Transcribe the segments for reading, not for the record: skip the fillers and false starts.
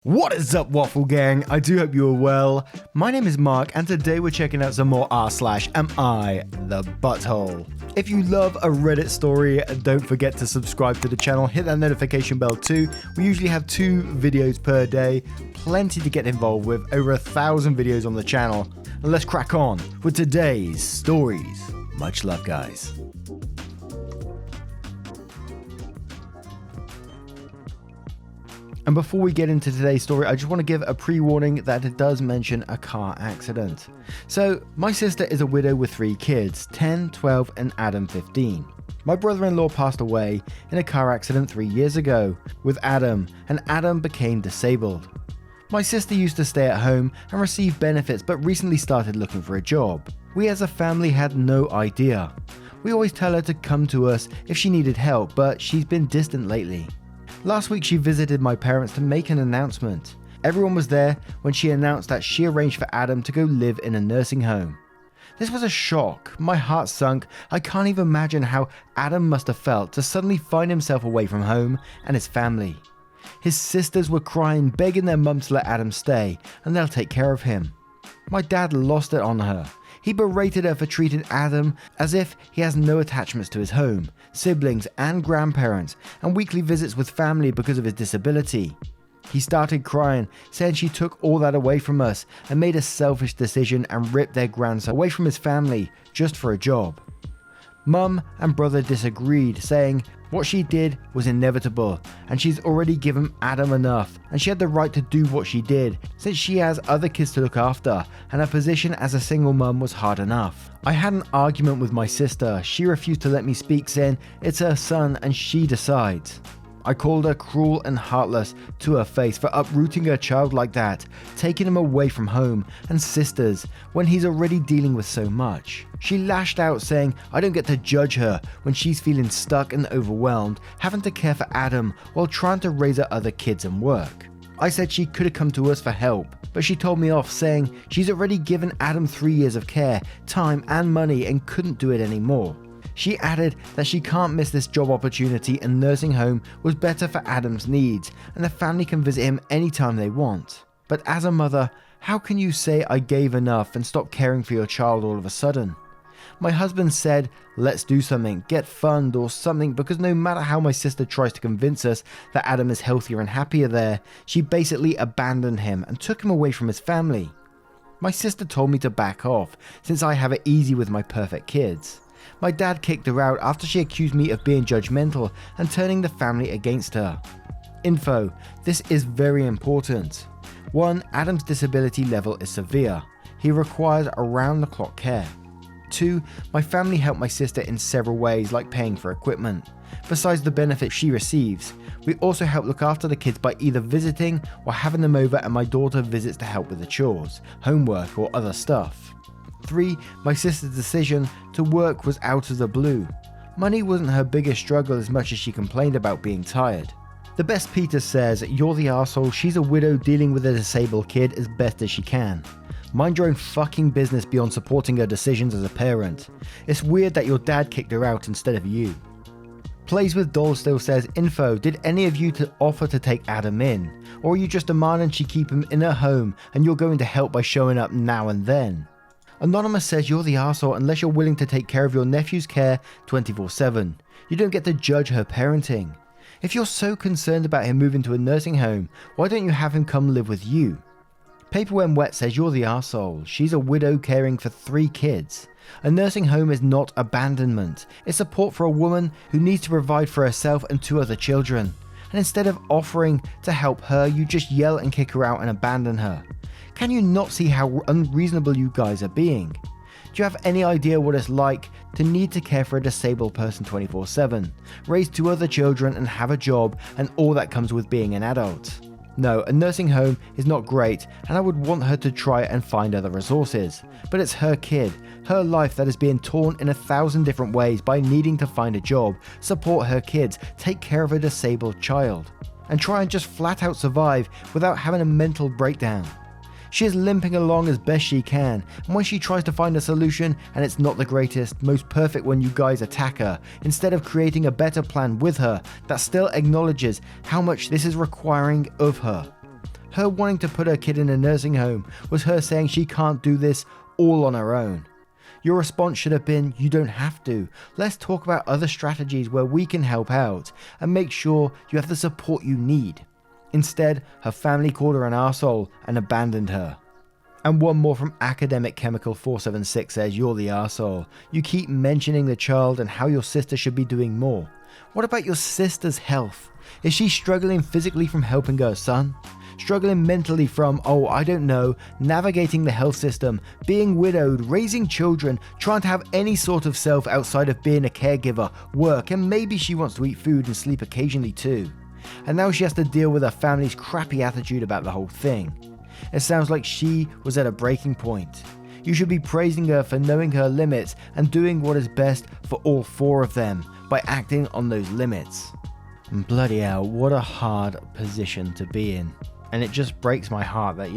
What is up, Waffle Gang? I do hope you are well. My name is Mark, and today we're checking out some more r/AmITheButtHole. If you love a Reddit story, don't forget to subscribe to the channel, hit that notification bell too. We usually have 2 videos per day, plenty to get involved with, over 1,000 videos on the channel. And let's crack on with today's stories. Much love, guys. And before we get into today's story, I just want to give a pre-warning that it does mention a car accident. So, my sister is a widow with 3 kids, 10, 12, and Adam 15. My brother-in-law passed away in a car accident 3 years ago with Adam, and Adam became disabled. My sister used to stay at home and receive benefits, but recently started looking for a job. We as a family had no idea. We always tell her to come to us if she needed help, but she's been distant lately. Last week she visited my parents to make an announcement. Everyone was there when she announced that she arranged for Adam to go live in a nursing home. This was a shock. My heart sunk. I can't even imagine how Adam must have felt to suddenly find himself away from home and his family. His sisters were crying, begging their mum to let Adam stay and they'll take care of him. My dad lost it on her. He berated her for treating Adam as if he has no attachments to his home, siblings and grandparents, and weekly visits with family because of his disability. He started crying, saying she took all that away from us and made a selfish decision and ripped their grandson away from his family just for a job. Mum and brother disagreed, saying what she did was inevitable and she's already given Adam enough and she had the right to do what she did since she has other kids to look after and her position as a single mum was hard enough. I had an argument with my sister. She refused to let me speak, saying it's her son and she decides. I called her cruel and heartless to her face for uprooting her child like that, taking him away from home and sisters when he's already dealing with so much. She lashed out, saying I don't get to judge her when she's feeling stuck and overwhelmed, having to care for Adam while trying to raise her other kids and work. I said she could have come to us for help, but she told me off, saying she's already given Adam 3 years of care, time and money and couldn't do it anymore. She added that she can't miss this job opportunity and nursing home was better for Adam's needs and the family can visit him anytime they want. But as a mother, how can you say I gave enough and stop caring for your child all of a sudden? My husband said, let's do something, get fund or something, because no matter how my sister tries to convince us that Adam is healthier and happier there, she basically abandoned him and took him away from his family. My sister told me to back off since I have it easy with my perfect kids. My dad kicked her out after she accused me of being judgmental and turning the family against her. Info: this is very important. 1. Adam's disability level is severe. He requires around-the-clock care. 2. My family helped my sister in several ways, like paying for equipment. Besides the benefits she receives, we also help look after the kids by either visiting or having them over, and my daughter visits to help with the chores, homework or other stuff. 3. My sister's decision to work was out of the blue. Money wasn't her biggest struggle as much as she complained about being tired. The best Peter says, you're the arsehole, she's a widow dealing with a disabled kid as best as she can. Mind your own fucking business beyond supporting her decisions as a parent. It's weird that your dad kicked her out instead of you. Plays with Doll still says, info, did any of you offer to take Adam in? Or are you just demanding she keep him in her home and you're going to help by showing up now and then? Anonymous says you're the arsehole unless you're willing to take care of your nephew's care 24/7. You don't get to judge her parenting. If you're so concerned about him moving to a nursing home, why don't you have him come live with you? Paper When Wet says you're the arsehole. She's a widow caring for 3 kids. A nursing home is not abandonment. It's support for a woman who needs to provide for herself and 2 other children. And instead of offering to help her, you just yell and kick her out and abandon her. Can you not see how unreasonable you guys are being? Do you have any idea what it's like to need to care for a disabled person 24/7, raise 2 other children and have a job and all that comes with being an adult? No, a nursing home is not great and I would want her to try and find other resources. But it's her kid, her life that is being torn in 1,000 different ways by needing to find a job, support her kids, take care of a disabled child, and try and just flat out survive without having a mental breakdown. She is limping along as best she can, and when she tries to find a solution and it's not the greatest, most perfect when you guys attack her, instead of creating a better plan with her that still acknowledges how much this is requiring of her. Her wanting to put her kid in a nursing home was her saying she can't do this all on her own. Your response should have been, you don't have to. Let's talk about other strategies where we can help out and make sure you have the support you need. Instead, her family called her an arsehole and abandoned her. And one more from Academic Chemical 476 says, you're the arsehole. You keep mentioning the child and how your sister should be doing more. What about your sister's health? Is she struggling physically from helping her son? Struggling mentally from, navigating the health system, being widowed, raising children, trying to have any sort of self outside of being a caregiver, work, and maybe she wants to eat food and sleep occasionally too. And now she has to deal with her family's crappy attitude about the whole thing. It sounds like she was at a breaking point. You should be praising her for knowing her limits and doing what is best for all four of them by acting on those limits. And bloody hell, what a hard position to be in. And it just breaks my heart that,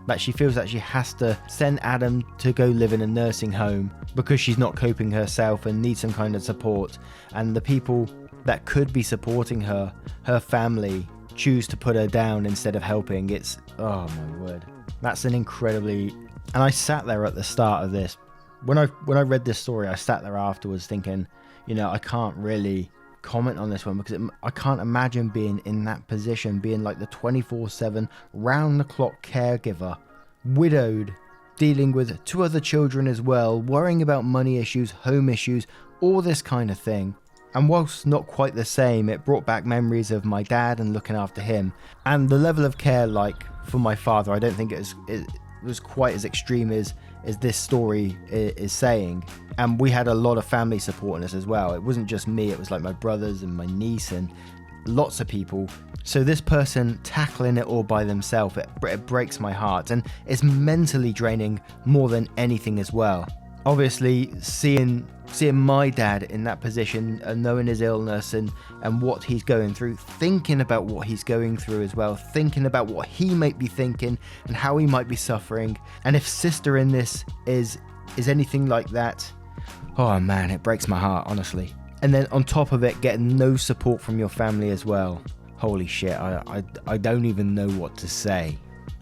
that she feels that she has to send Adam to go live in a nursing home because she's not coping herself and needs some kind of support. And the people that could be supporting her, her family, choose to put her down instead of helping. It's, oh my word. That's an incredibly... And I sat there at the start of this. When I read this story, I sat there afterwards thinking, I can't really comment on this one because I can't imagine being in that position, being like the 24/7 round-the-clock caregiver, widowed, dealing with two other children as well, worrying about money issues, home issues, all this kind of thing. And whilst not quite the same, it brought back memories of my dad and looking after him, and the level of care like for my father. I don't think it was quite as extreme as this story is saying. And we had a lot of family support in us as well. It wasn't just me, it was like my brothers and my niece and lots of people. So this person tackling it all by themselves, it breaks my heart, and it's mentally draining more than anything as well. Obviously, seeing my dad in that position, knowing his illness and what he's going through, thinking about what he's going through as well, thinking about what he might be thinking and how he might be suffering. And if sister in this is anything like that, oh man, it breaks my heart, honestly. And then on top of it, getting no support from your family as well. Holy shit, I don't even know what to say.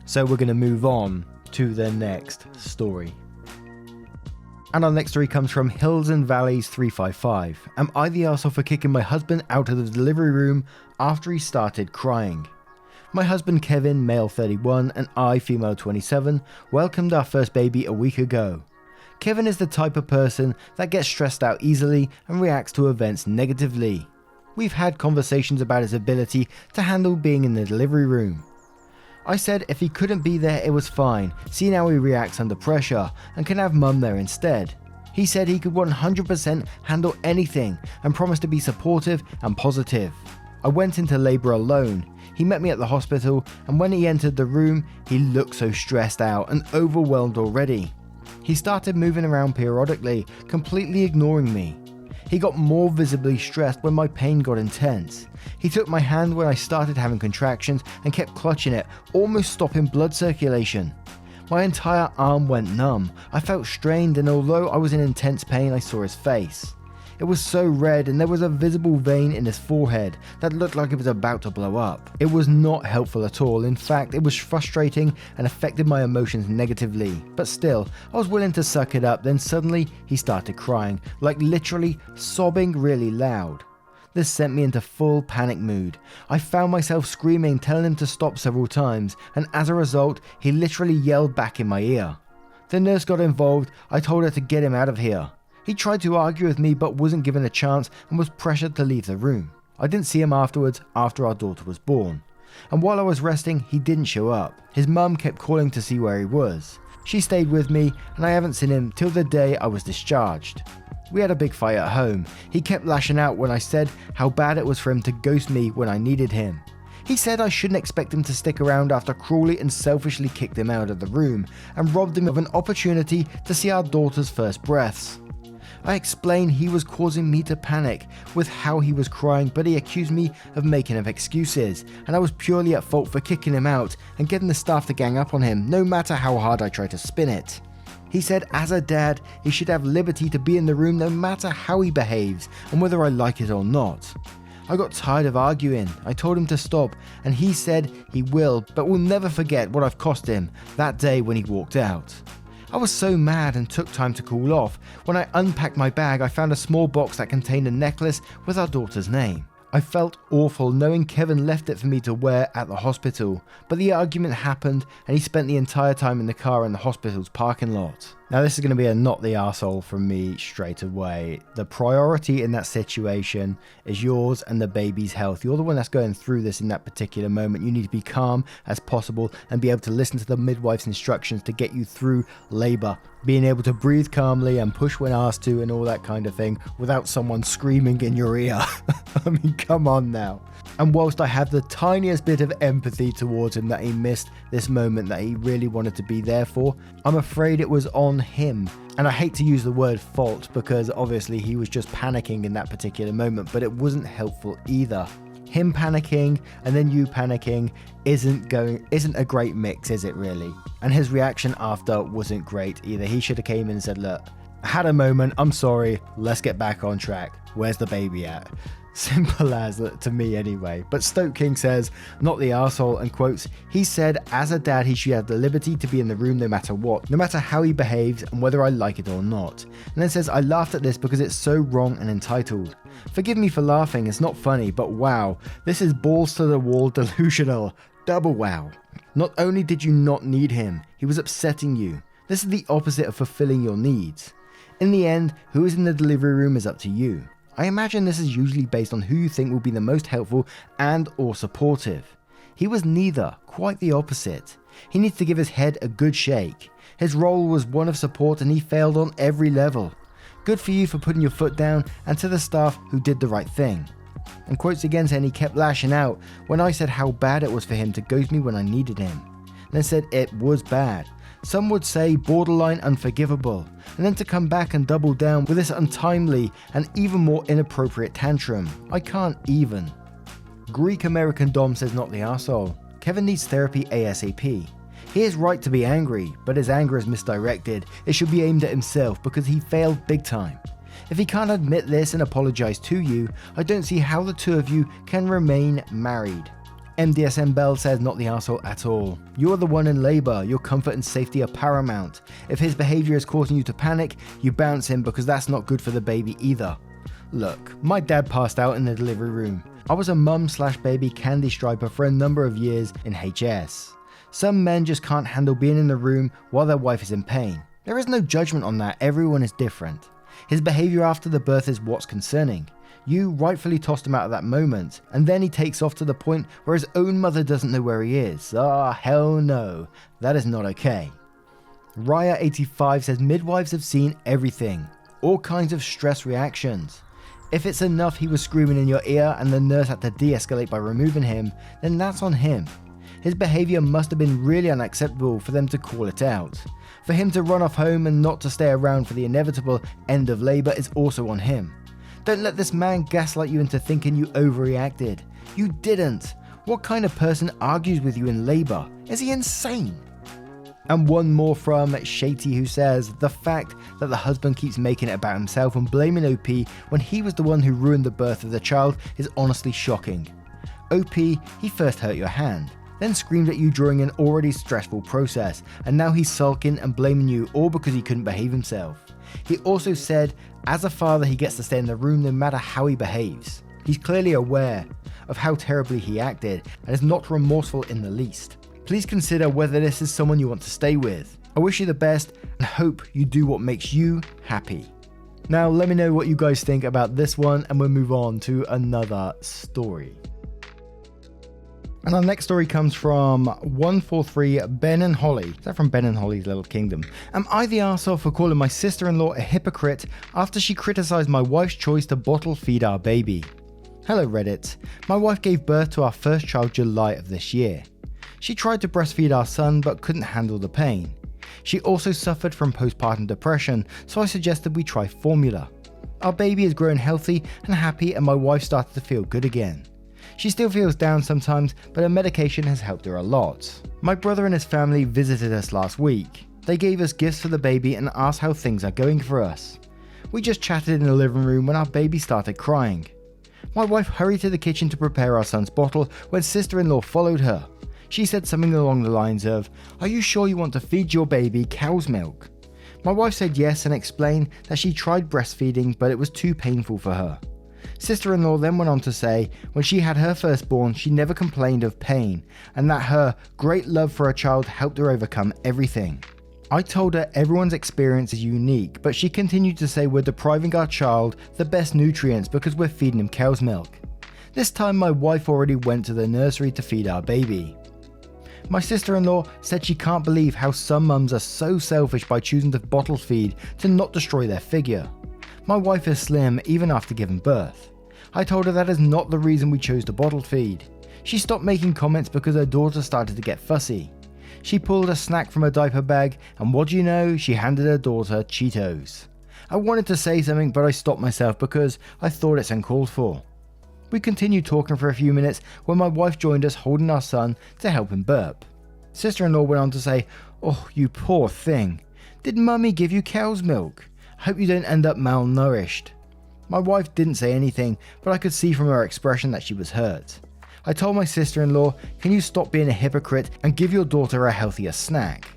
So we're going to move on to the next story. And our next story comes from Hills and Valleys 355. Am I the arsehole for kicking my husband out of the delivery room after he started crying? My husband Kevin, male 31, and I, female 27, welcomed our first baby a week ago. Kevin is the type of person that gets stressed out easily and reacts to events negatively. We've had conversations about his ability to handle being in the delivery room. I said if he couldn't be there it was fine, seeing how he reacts under pressure, and can have mum there instead. He said he could 100% handle anything and promised to be supportive and positive. I went into labour alone. He met me at the hospital, and when he entered the room he looked so stressed out and overwhelmed already. He started moving around periodically, completely ignoring me. He got more visibly stressed when my pain got intense. He took my hand when I started having contractions and kept clutching it, almost stopping blood circulation. My entire arm went numb. I felt strained, and although I was in intense pain, I saw his face. It was so red, and there was a visible vein in his forehead that looked like it was about to blow up. It was not helpful at all. In fact, it was frustrating and affected my emotions negatively. But still, I was willing to suck it up. Then suddenly, he started crying, like literally sobbing really loud. This sent me into full panic mood. I found myself screaming, telling him to stop several times, and as a result, he literally yelled back in my ear. The nurse got involved. I told her to get him out of here. He tried to argue with me but wasn't given a chance and was pressured to leave the room. I didn't see him afterwards after our daughter was born. And while I was resting, he didn't show up. His mum kept calling to see where he was. She stayed with me, and I haven't seen him till the day I was discharged. We had a big fight at home. He kept lashing out when I said how bad it was for him to ghost me when I needed him. He said I shouldn't expect him to stick around after cruelly and selfishly kicked him out of the room and robbed him of an opportunity to see our daughter's first breaths. I explained he was causing me to panic with how he was crying, but he accused me of making up excuses, and I was purely at fault for kicking him out and getting the staff to gang up on him, no matter how hard I tried to spin it. He said as a dad, he should have liberty to be in the room no matter how he behaves and whether I like it or not. I got tired of arguing. I told him to stop, and he said he will, but will never forget what I've cost him that day when he walked out. I was so mad and took time to cool off. When I unpacked my bag, I found a small box that contained a necklace with our daughter's name. I felt awful knowing Kevin left it for me to wear at the hospital, but the argument happened and he spent the entire time in the car in the hospital's parking lot. Now this is going to be a not the arsehole from me straight away. The priority in that situation is yours and the baby's health. You're the one that's going through this in that particular moment. You need to be calm as possible and be able to listen to the midwife's instructions to get you through labor. Being able to breathe calmly and push when asked to and all that kind of thing without someone screaming in your ear. I mean, come on now. And whilst I have the tiniest bit of empathy towards him that he missed this moment that he really wanted to be there for, I'm afraid it was on him. And I hate to use the word fault because obviously he was just panicking in that particular moment, but it wasn't helpful either. Him panicking and then you panicking isn't a great mix, is it really? And his reaction after wasn't great either. He should have came in and said, look, I had a moment, I'm sorry, let's get back on track. Where's the baby at? Simple as to me anyway. But Stoke King says, not the arsehole, and quotes, he said as a dad he should have the liberty to be in the room no matter what, no matter how he behaves and whether I like it or not. And then says, I laughed at this because it's so wrong and entitled. Forgive me for laughing, it's not funny, but wow, this is balls to the wall delusional. Double wow. Not only did you not need him, he was upsetting you. This is the opposite of fulfilling your needs. In the end, who is in the delivery room is up to you. I imagine this is usually based on who you think will be the most helpful and or supportive. He was neither, quite the opposite. He needs to give his head a good shake. His role was one of support and he failed on every level. Good for you for putting your foot down, and to the staff who did the right thing. And quotes again saying he kept lashing out when I said how bad it was for him to ghost me when I needed him. And then said it was bad. Some would say borderline unforgivable, and then to come back and double down with this untimely and even more inappropriate tantrum. I can't even. Greek American Dom says not the arsehole. Kevin needs therapy ASAP. He is right to be angry, but his anger is misdirected. It should be aimed at himself because he failed big time. If he can't admit this and apologize to you, I don't see how the two of you can remain married. MDSM Bell says not the arsehole at all. You're the one in labour, your comfort and safety are paramount. If his behaviour is causing you to panic, you bounce him because that's not good for the baby either. Look, my dad passed out in the delivery room. I was a mum/baby candy striper for a number of years in HS. Some men just can't handle being in the room while their wife is in pain. There is no judgment on that, everyone is different. His behaviour after the birth is what's concerning. You rightfully tossed him out at that moment, and then he takes off to the point where his own mother doesn't know where he is. Ah, hell no. That is not okay. Raya85 says midwives have seen everything. All kinds of stress reactions. If it's enough he was screaming in your ear and the nurse had to de-escalate by removing him, then that's on him. His behaviour must have been really unacceptable for them to call it out. For him to run off home and not to stay around for the inevitable end of labour is also on him. Don't let this man gaslight you into thinking you overreacted. You didn't. What kind of person argues with you in labour? Is he insane? And one more from Shady who says, the fact that the husband keeps making it about himself and blaming OP when he was the one who ruined the birth of the child is honestly shocking. OP, he first hurt your hand, then screamed at you during an already stressful process, and now he's sulking and blaming you all because he couldn't behave himself. He also said, as a father he gets to stay in the room no matter how he behaves. He's clearly aware of how terribly he acted and is not remorseful in the least. Please consider whether this is someone you want to stay with. I wish you the best and hope you do what makes you happy. Now let me know what you guys think about this one and we'll move on to another story. And our next story comes from 143 Ben and Holly. Is that from Ben and Holly's Little Kingdom? Am I the arsehole for calling my sister-in-law a hypocrite after she criticised my wife's choice to bottle feed our baby? Hello Reddit. My wife gave birth to our first child July of this year. She tried to breastfeed our son but couldn't handle the pain. She also suffered from postpartum depression, so I suggested we try formula. Our baby has grown healthy and happy and my wife started to feel good again. She still feels down sometimes, but her medication has helped her a lot. My brother and his family visited us last week. They gave us gifts for the baby and asked how things are going for us. We just chatted in the living room when our baby started crying. My wife hurried to the kitchen to prepare our son's bottle when sister-in-law followed her. She said something along the lines of, "Are you sure you want to feed your baby cow's milk?" My wife said yes and explained that she tried breastfeeding but it was too painful for her. Sister-in-law then went on to say when she had her firstborn she never complained of pain and that her great love for her child helped her overcome everything. I told her everyone's experience is unique, but she continued to say we're depriving our child the best nutrients because we're feeding him cow's milk. This time my wife already went to the nursery to feed our baby. My sister-in-law said she can't believe how some mums are so selfish by choosing to bottle feed to not destroy their figure. My wife is slim even after giving birth. I told her that is not the reason we chose to bottle feed. She stopped making comments because her daughter started to get fussy. She pulled a snack from her diaper bag and what do you know, she handed her daughter Cheetos. I wanted to say something but I stopped myself because I thought it's uncalled for. We continued talking for a few minutes when my wife joined us holding our son to help him burp. Sister-in-law went on to say, "Oh, you poor thing. Did mummy give you cow's milk? I hope you don't end up malnourished." My wife didn't say anything, but I could see from her expression that she was hurt. I told my sister-in-law, "Can you stop being a hypocrite and give your daughter a healthier snack?"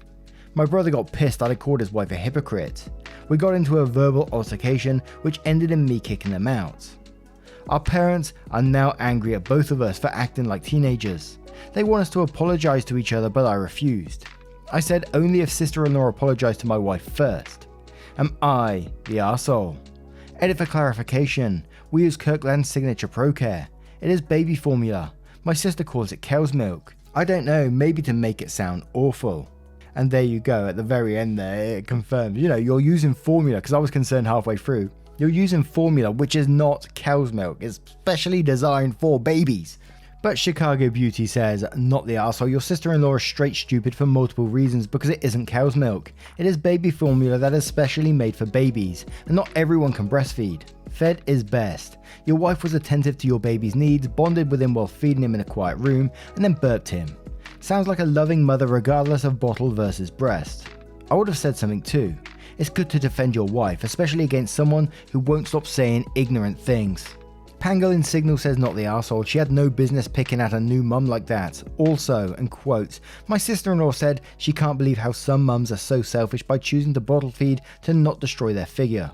My brother got pissed that I called his wife a hypocrite. We got into a verbal altercation which ended in me kicking them out. Our parents are now angry at both of us for acting like teenagers. They want us to apologize to each other but I refused. I said only if sister-in-law apologized to my wife first. Am I the arsehole? Edit for clarification, we use Kirkland's Signature Pro Care. It is baby formula. My sister calls it cow's milk. I don't know, maybe to make it sound awful. And there you go, at the very end there, it confirms, you're using formula, because I was concerned halfway through. You're using formula, which is not cow's milk. It's specially designed for babies. But Chicago Beauty says, "Not the arsehole, your sister-in-law is straight stupid for multiple reasons because it isn't cow's milk. It is baby formula that is specially made for babies, and not everyone can breastfeed. Fed is best. Your wife was attentive to your baby's needs, bonded with him while feeding him in a quiet room, and then burped him. Sounds like a loving mother regardless of bottle versus breast." I would have said something too. It's good to defend your wife, especially against someone who won't stop saying ignorant things. Pangolin Signal says, "Not the arsehole, she had no business picking at a new mum like that. Also," and quote, "my sister-in-law said she can't believe how some mums are so selfish by choosing to bottle feed to not destroy their figure."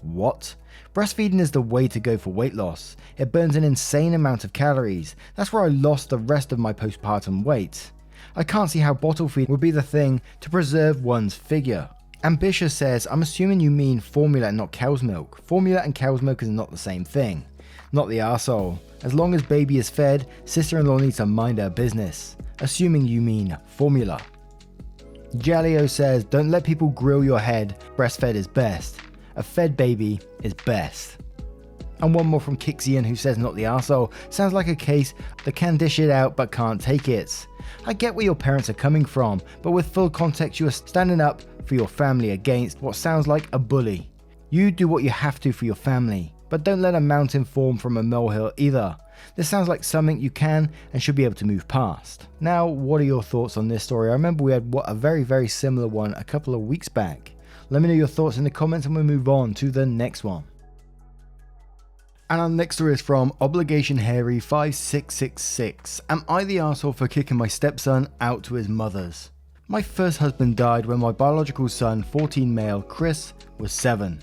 What? Breastfeeding is the way to go for weight loss. It burns an insane amount of calories. That's where I lost the rest of my postpartum weight. I can't see how bottle feed would be the thing to preserve one's figure. Ambitious says, "I'm assuming you mean formula and not cow's milk. Formula and cow's milk is not the same thing." Not the arsehole. As long as baby is fed, sister-in-law needs to mind her business. Assuming you mean formula. Jalio says, "Don't let people grill your head. Breastfed is best. A fed baby is best." And one more from Kixian who says, "Not the arsehole. Sounds like a case that can dish it out but can't take it. I get where your parents are coming from, but with full context you are standing up for your family against what sounds like a bully. You do what you have to for your family, but don't let a mountain form from a molehill either. This sounds like something you can and should be able to move past." Now, what are your thoughts on this story? I remember we had a very, very similar one a couple of weeks back. Let me know your thoughts in the comments and we'll move on to the next one. And our next story is from Obligation Hairy 5666. Am I the arsehole for kicking my stepson out to his mother's? My first husband died when my biological son, 14 male, Chris, was 7.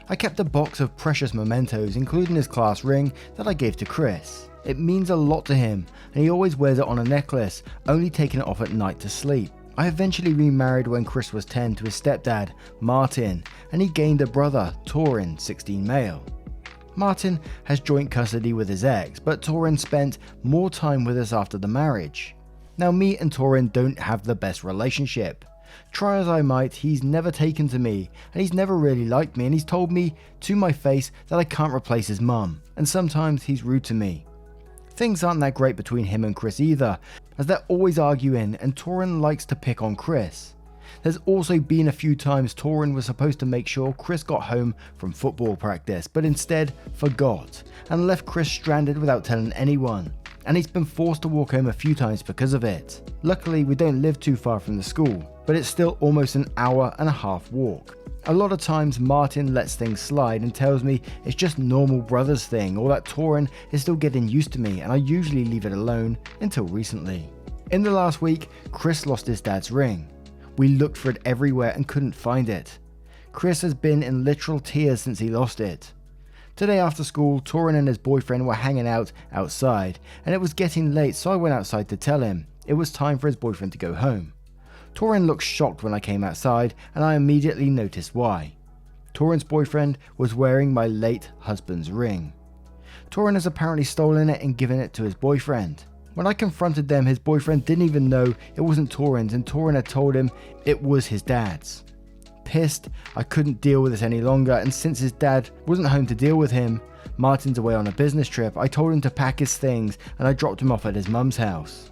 I kept a box of precious mementos, including his class ring, that I gave to Chris. It means a lot to him, and he always wears it on a necklace, only taking it off at night to sleep. I eventually remarried when Chris was 10 to his stepdad, Martin, and he gained a brother, Torin, 16 male. Martin has joint custody with his ex, but Torin spent more time with us after the marriage. Now me and Torin don't have the best relationship. Try as I might, he's never taken to me, and he's never really liked me, and he's told me to my face that I can't replace his mum, and sometimes he's rude to me. Things aren't that great between him and Chris either, as they're always arguing, and Torin likes to pick on Chris. There's also been a few times Torin was supposed to make sure Chris got home from football practice, but instead forgot, and left Chris stranded without telling anyone. And he's been forced to walk home a few times because of it. Luckily, we don't live too far from the school, but it's still almost an hour and a half walk. A lot of times Martin lets things slide and tells me it's just normal brothers thing, or that Torin is still getting used to me, and I usually leave it alone until recently. In the last week, Chris lost his dad's ring. We looked for it everywhere and couldn't find it. Chris has been in literal tears since he lost it. Today after school, Torin and his boyfriend were hanging out outside, and it was getting late, so I went outside to tell him it was time for his boyfriend to go home. Torin looked shocked when I came outside, and I immediately noticed why. Torin's boyfriend was wearing my late husband's ring. Torin has apparently stolen it and given it to his boyfriend. When I confronted them, his boyfriend didn't even know it wasn't Torin's, and Torin had told him it was his dad's. Pissed, I couldn't deal with this any longer, and since his dad wasn't home to deal with him, Martin's away on a business trip, I told him to pack his things and I dropped him off at his mum's house.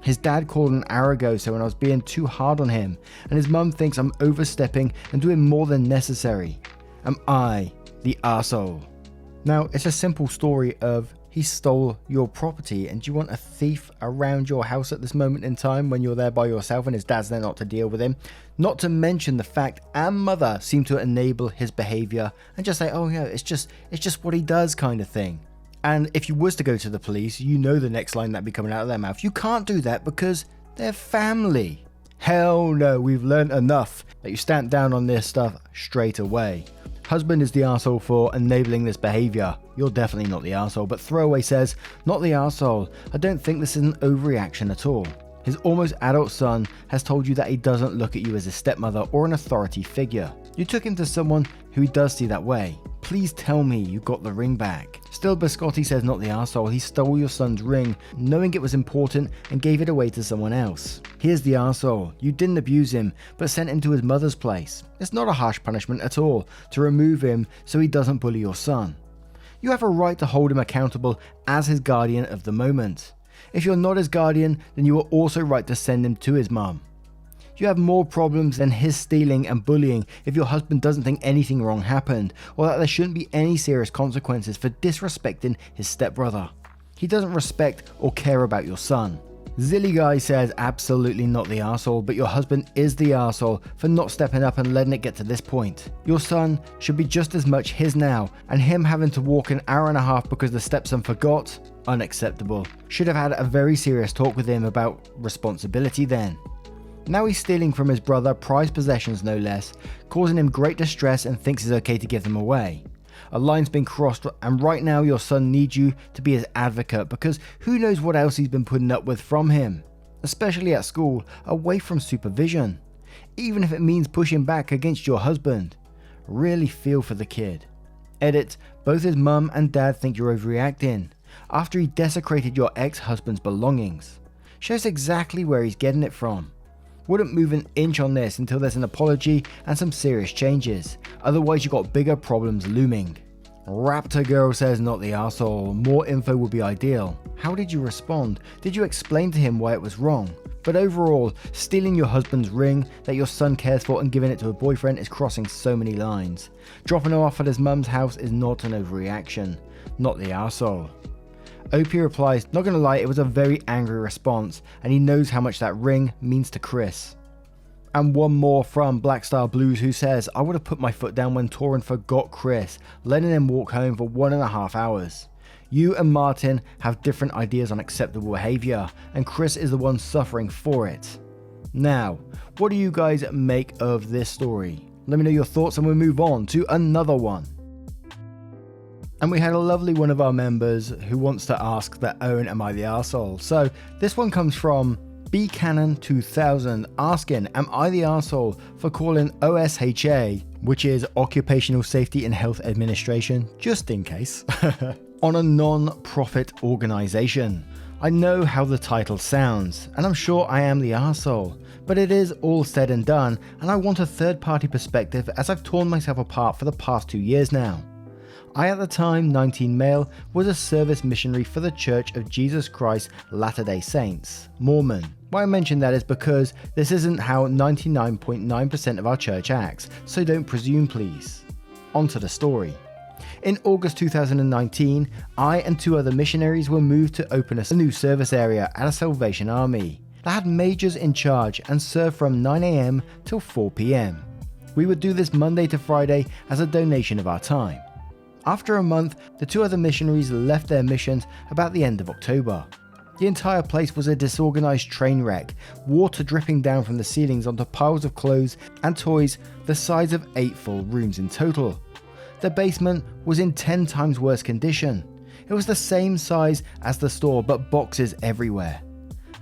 His dad called an hour ago, so when I was being too hard on him, and his mum thinks I'm overstepping and doing more than necessary. Am I the arsehole? Now, it's a simple story of he stole your property, and do you want a thief around your house at this moment in time when you're there by yourself and his dad's there not to deal with him? Not to mention the fact and mother seem to enable his behavior and just say, oh yeah, it's just what he does kind of thing. And if you was to go to the police, you know the next line that'd be coming out of their mouth. You can't do that because they're family. Hell no, we've learned enough that you stamp down on this stuff straight away. Husband is the arsehole for enabling this behavior. You're definitely not the arsehole, but Throwaway says, not the arsehole. I don't think this is an overreaction at all. His almost adult son has told you that he doesn't look at you as a stepmother or an authority figure. You took him to someone who he does see that way. Please tell me you got the ring back. Still, Biscotti says not the arsehole. He stole your son's ring, knowing it was important, and gave it away to someone else. Here's the arsehole. You didn't abuse him, but sent him to his mother's place. It's not a harsh punishment at all to remove him so he doesn't bully your son. You have a right to hold him accountable as his guardian of the moment. If you're not his guardian, then you are also right to send him to his mum. You have more problems than his stealing and bullying if your husband doesn't think anything wrong happened, or that there shouldn't be any serious consequences for disrespecting his stepbrother. He doesn't respect or care about your son. Zilly Guy says absolutely not the arsehole, but your husband is the arsehole for not stepping up and letting it get to this point. Your son should be just as much his now, and him having to walk an hour and a half because the stepson forgot? Unacceptable. Should have had a very serious talk with him about responsibility then. Now he's stealing from his brother, prized possessions no less, causing him great distress and thinks it's okay to give them away. A line's been crossed, and right now your son needs you to be his advocate because who knows what else he's been putting up with from him, especially at school, away from supervision. Even if it means pushing back against your husband. Really feel for the kid. Edit, both his mum and dad think you're overreacting after he desecrated your ex-husband's belongings. Shows exactly where he's getting it from. Wouldn't move an inch on this until there's an apology and some serious changes. Otherwise you got bigger problems looming. Raptor Girl says not the arsehole. More info would be ideal. How did you respond? Did you explain to him why it was wrong? But overall, stealing your husband's ring that your son cares for and giving it to a boyfriend is crossing so many lines. Dropping him off at his mum's house is not an overreaction. Not the arsehole. OP replies, not gonna lie, it was a very angry response, and he knows how much that ring means to Chris. And one more from Black Star Blues, who says, I would have put my foot down when Torin forgot Chris, letting him walk home for 1.5 hours. You and Martin have different ideas on acceptable behaviour, and Chris is the one suffering for it. Now, what do you guys make of this story? Let me know your thoughts and we'll move on to another one. And we had a lovely one of our members who wants to ask their own Am I the Arsehole? So this one comes from BCannon2000 asking, am I the arsehole for calling OSHA, which is Occupational Safety and Health Administration, just in case, on a non-profit organization? I know how the title sounds, and I'm sure I am the arsehole, but it is all said and done, and I want a third-party perspective as I've torn myself apart for the past 2 years now. I, at the time 19 male, was a service missionary for the Church of Jesus Christ Latter-day Saints, Mormon. Why I mention that is because this isn't how 99.9% of our church acts, so don't presume please. On to the story. In August 2019, I and 2 other missionaries were moved to open a new service area at a Salvation Army that had majors in charge and served from 9 AM till 4 PM. We would do this Monday to Friday as a donation of our time. After a month, the 2 other missionaries left their missions about the end of October. The entire place was a disorganized train wreck, water dripping down from the ceilings onto piles of clothes and toys the size of 8 full rooms in total. The basement was in 10 times worse condition. It was the same size as the store, but boxes everywhere.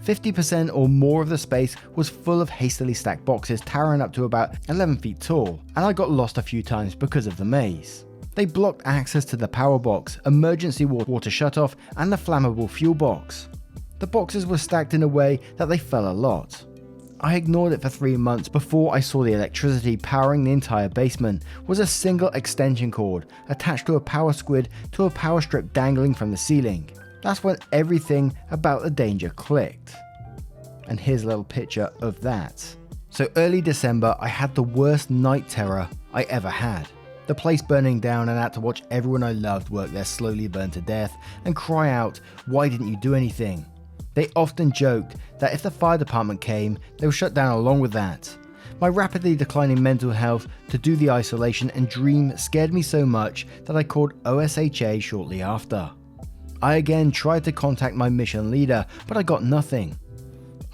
50% or more of the space was full of hastily stacked boxes towering up to about 11 feet tall, and I got lost a few times because of the maze. They blocked access to the power box, emergency water shutoff, and the flammable fuel box. The boxes were stacked in a way that they fell a lot. I ignored it for 3 months before I saw the electricity powering the entire basement was a single extension cord attached to a power squid to a power strip dangling from the ceiling. That's when everything about the danger clicked. And here's a little picture of that. So early December, I had the worst night terror I ever had. The place burning down, and I had to watch everyone I loved work there slowly burn to death and cry out, "Why didn't you do anything?" They often joked that if the fire department came, they would shut down along with that. My rapidly declining mental health to do the isolation and dream scared me so much that I called OSHA shortly after. I again tried to contact my mission leader, but I got nothing.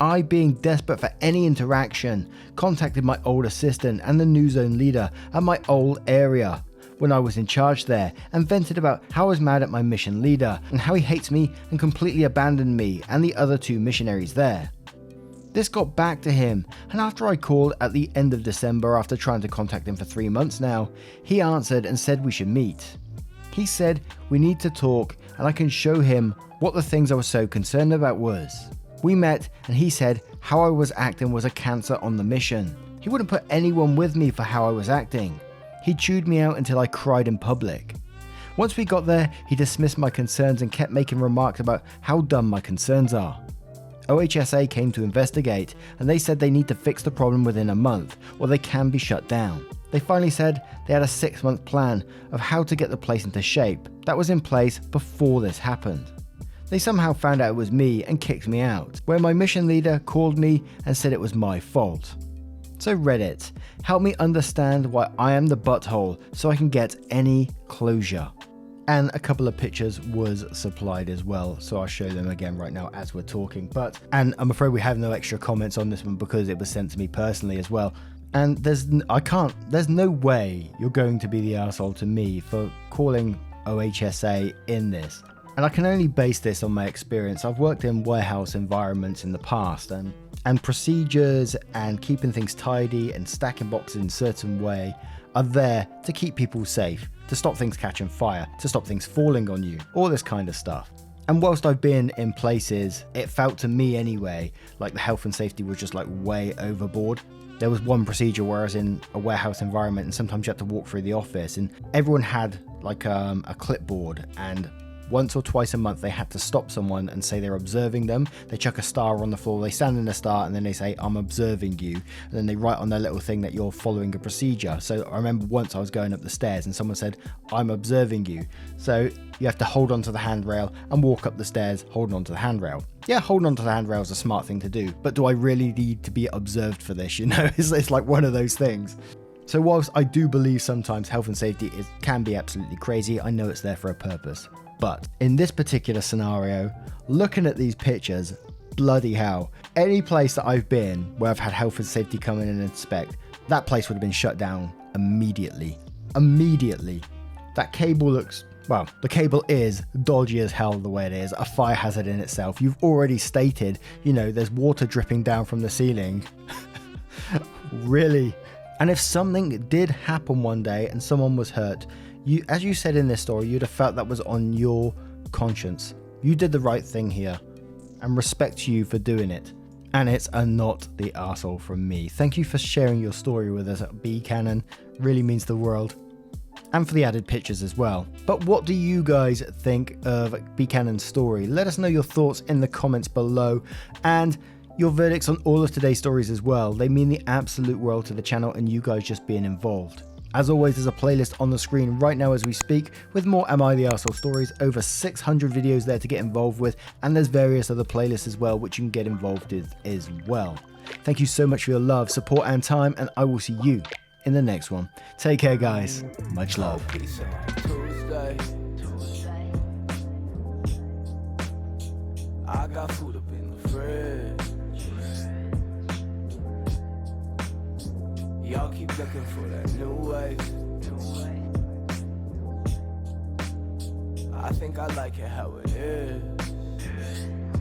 I, being desperate for any interaction, contacted my old assistant and the new zone leader at my old area when I was in charge there, and vented about how I was mad at my mission leader and how he hates me and completely abandoned me and the other 2 missionaries there. This got back to him, and after I called at the end of December after trying to contact him for 3 months now, he answered and said we should meet. He said we need to talk and I can show him what the things I was so concerned about was. We met and he said how I was acting was a cancer on the mission. He wouldn't put anyone with me for how I was acting. He chewed me out until I cried in public. Once we got there, he dismissed my concerns and kept making remarks about how dumb my concerns are. OHSA came to investigate, and they said they need to fix the problem within a month or they can be shut down. They finally said they had a 6-month plan of how to get the place into shape that was in place before this happened. They somehow found out it was me and kicked me out, where my mission leader called me and said it was my fault. So Reddit, help me understand why I am the butthole so I can get any closure. And a couple of pictures was supplied as well, so I'll show them again right now as we're talking. And I'm afraid we have no extra comments on this one because it was sent to me personally as well. And there's no way you're going to be the arsehole to me for calling OHSA in this. And I can only base this on my experience. I've worked in warehouse environments in the past, and procedures and keeping things tidy and stacking boxes in a certain way are there to keep people safe, to stop things catching fire, to stop things falling on you, all this kind of stuff. And whilst I've been in places, it felt to me anyway, like the health and safety was just like way overboard. There was one procedure where I was in a warehouse environment and sometimes you had to walk through the office and everyone had like a clipboard, and once or twice a month they had to stop someone and say they're observing them. They chuck a star on the floor, they stand in a star, and then they say, "I'm observing you." And then they write on their little thing that you're following a procedure. So I remember once I was going up the stairs and someone said, "I'm observing you." So you have to hold onto the handrail and walk up the stairs holding onto the handrail. Yeah, holding onto the handrail is a smart thing to do, but do I really need to be observed for this? You know, it's like one of those things. So whilst I do believe sometimes health and safety can be absolutely crazy, I know it's there for a purpose. But in this particular scenario, looking at these pictures, bloody hell, any place that I've been where I've had health and safety come in and inspect, that place would have been shut down immediately. Immediately. That cable looks, well, the cable is dodgy as hell the way it is, a fire hazard in itself. You've already stated, you know, there's water dripping down from the ceiling. Really? And if something did happen one day and someone was hurt, you, as you said in this story, you'd have felt that was on your conscience. You did the right thing here, and respect you for doing it. And it's a not the arsehole from me. Thank you for sharing your story with us at B Cannon. Really means the world. And for the added pictures as well. But what do you guys think of B Cannon's story? Let us know your thoughts in the comments below, and your verdicts on all of today's stories as well. They mean the absolute world to the channel and you guys just being involved. As always, there's a playlist on the screen right now as we speak with more Am I the Arsehole stories, over 600 videos there to get involved with, and there's various other playlists as well which you can get involved with as well. Thank you so much for your love, support and time, and I will see you in the next one. Take care, guys. Much love. I got food up in the fridge. Y'all keep looking for that new wave. I think I like it how it is.